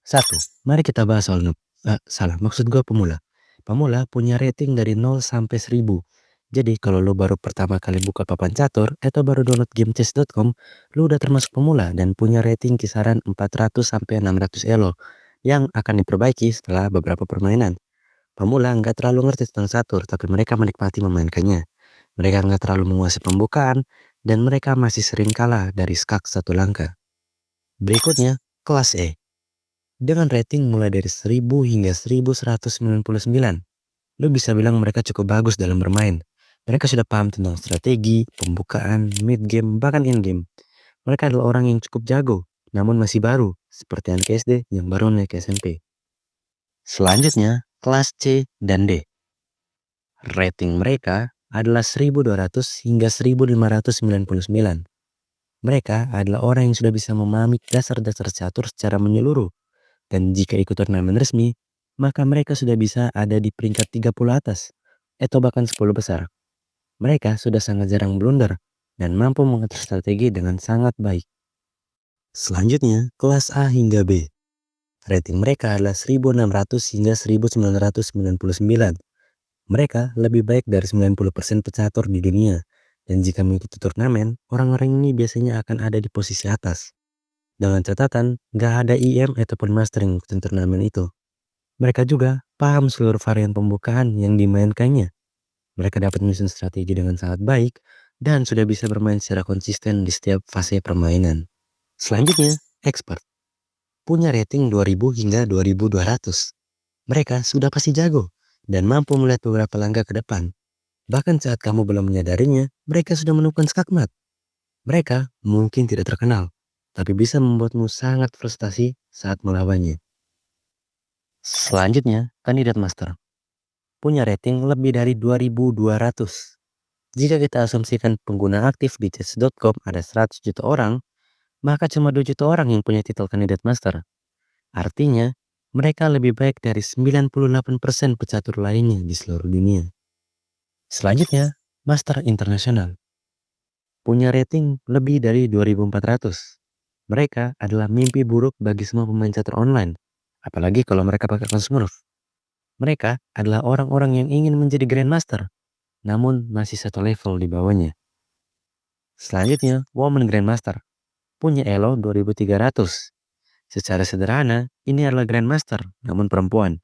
Satu, mari kita bahas soal salah, maksud gue pemula. Pemula punya rating dari 0 sampai 1000. Jadi kalau lo baru pertama kali buka papan catur atau baru download gamechess.com, lo udah termasuk pemula dan punya rating kisaran 400 sampai 600 elo yang akan diperbaiki setelah beberapa permainan. Pemula nggak terlalu ngerti tentang catur, tapi mereka menikmati memainkannya. Mereka nggak terlalu menguasai pembukaan, dan mereka masih sering kalah dari skak satu langkah. Berikutnya, kelas E. Dengan rating mulai dari 1000 hingga 1199, lo bisa bilang mereka cukup bagus dalam bermain. Mereka sudah paham tentang strategi, pembukaan, mid game, bahkan end game. Mereka adalah orang yang cukup jago, namun masih baru, seperti anak SD yang baru naik ke SMP. Selanjutnya, kelas C dan D. Rating mereka adalah 1200 hingga 1599. Mereka adalah orang yang sudah bisa memahami dasar-dasar catur secara menyeluruh. Dan jika ikut turnamen resmi, maka mereka sudah bisa ada di peringkat 30 atas, atau bahkan 10 besar. Mereka sudah sangat jarang blunder, dan mampu mengatur strategi dengan sangat baik. Selanjutnya, kelas A hingga B. Rating mereka adalah 1600 hingga 1999. Mereka lebih baik dari 90% pecatur di dunia. Dan jika mengikuti turnamen, orang-orang ini biasanya akan ada di posisi atas. Dengan catatan, gak ada IM ataupun master yang ikutin turnamen itu. Mereka juga paham seluruh varian pembukaan yang dimainkannya. Mereka dapat menyusun strategi dengan sangat baik dan sudah bisa bermain secara konsisten di setiap fase permainan. Selanjutnya, expert. Punya rating 2000 hingga 2200. Mereka sudah pasti jago dan mampu melihat beberapa langkah ke depan. Bahkan saat kamu belum menyadarinya, mereka sudah menemukan skakmat. Mereka mungkin tidak terkenal, tapi bisa membuatmu sangat frustasi saat melawannya. Selanjutnya, kandidat master. Punya rating lebih dari 2200. Jika kita asumsikan pengguna aktif di chess.com ada 100 juta orang, maka cuma 2 juta orang yang punya titel kandidat master. Artinya, mereka lebih baik dari 98% pecatur lainnya di seluruh dunia. Selanjutnya, master internasional. Punya rating lebih dari 2400. Mereka adalah mimpi buruk bagi semua pemain catur online, apalagi kalau mereka pakai akun Smurf. Mereka adalah orang-orang yang ingin menjadi Grandmaster, namun masih satu level di bawahnya. Selanjutnya, Woman Grandmaster. Punya elo 2300. Secara sederhana, ini adalah Grandmaster, namun perempuan.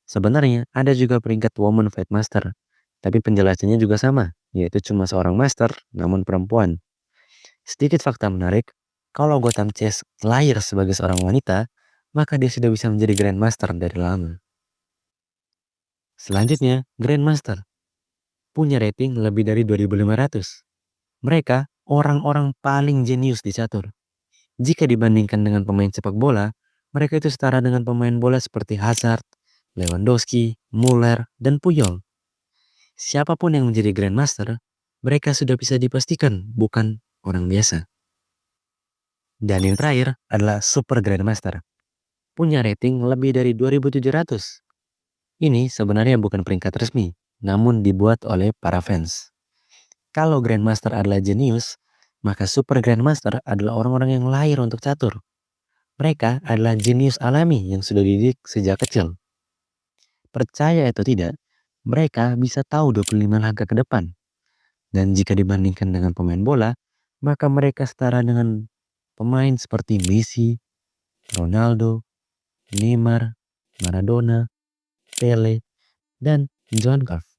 Sebenarnya, ada juga peringkat Woman Fight Master. Tapi penjelasannya juga sama, yaitu cuma seorang master, namun perempuan. Sedikit fakta menarik, kalau Gotham Chess lahir sebagai seorang wanita, maka dia sudah bisa menjadi Grandmaster dari lama. Selanjutnya, Grandmaster. Punya rating lebih dari 2500. Mereka orang-orang paling jenius di catur. Jika dibandingkan dengan pemain sepak bola, mereka itu setara dengan pemain bola seperti Hazard, Lewandowski, Muller, dan Puyol. Siapapun yang menjadi Grandmaster, mereka sudah bisa dipastikan bukan orang biasa. Dan yang terakhir adalah Super Grandmaster. Punya rating lebih dari 2700. Ini sebenarnya bukan peringkat resmi, namun dibuat oleh para fans. Kalau Grandmaster adalah jenius, maka Super Grandmaster adalah orang-orang yang lahir untuk catur. Mereka adalah jenius alami yang sudah dididik sejak kecil. Percaya atau tidak, mereka bisa tahu 25 langkah ke depan. Dan jika dibandingkan dengan pemain bola, maka mereka setara dengan pemain seperti Messi, Ronaldo, Neymar, Maradona, Pele, dan Johan Cruyff.